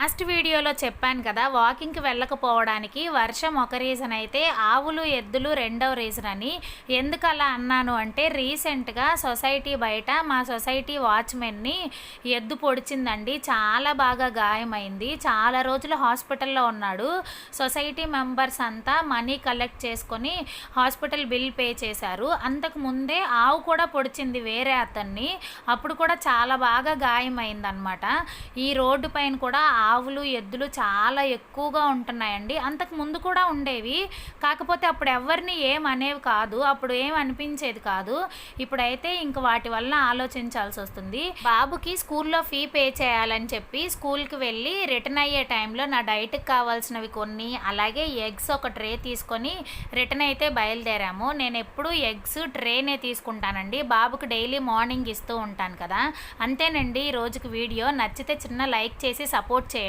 Last వీడియోలో చెప్పాను కదా, వాకింగ్‌కి వెళ్ళకపోవడానికి వర్షం ఒక రీజన్ అయితే, ఆవులు, ఎద్దులు రెండవ రీజన్ అని. ఎందుకలా అన్నాను అంటే, రీసెంట్‌గా సొసైటీ బయట మా సొసైటీ వాచ్‌మెన్‌ని ఎద్దు పొడిచిందండి. చాలా బాగా గాయమైంది. చాలా రోజులు హాస్పిటల్‌లో ఉన్నాడు. సొసైటీ మెంబర్స్ అంతా మనీ కలెక్ట్ చేసుకొని హాస్పిటల్ బిల్ పే చేశారు. అంతకు ముందే ఆవు కూడా పొడిచింది వేరే అతన్ని. అప్పుడు కూడా చాలా బాగా గాయమైందనమాట. ఈ రోడ్డు పైన కూడా ఆవులు, ఎద్దులు చాలా ఎక్కువగా ఉంటున్నాయండి. అంతకు ముందు కూడా ఉండేవి. కాకపోతే అప్పుడు ఎవరిని ఏమనేవి కాదు. అప్పుడు ఏం అనిపించేది కాదు. ఇప్పుడైతే ఇంక వాటి వల్ల ఆలోచించాల్సొస్తుంది. బాబుకి స్కూల్లో ఫీ పే చేయాలని చెప్పి స్కూల్‌కి వెళ్ళి రిటర్న్ అయ్యే టైంలో నా డైట్‌కి కావాల్సినవి కొన్ని, అలాగే ఎగ్స్ ఒక ట్రే తీసుకొని రిటర్న్ అయితే బయలుదేరాము. నేనెప్పుడూ ఎగ్స్ ట్రేనే తీసుకుంటానండి. బాబుకి డైలీ మార్నింగ్ ఇస్తూ ఉంటాను కదా! అంతేనండి ఈ రోజుకి వీడియో. నచ్చితే చిన్న లైక్ చేసి సపోర్ట్ చేయండి.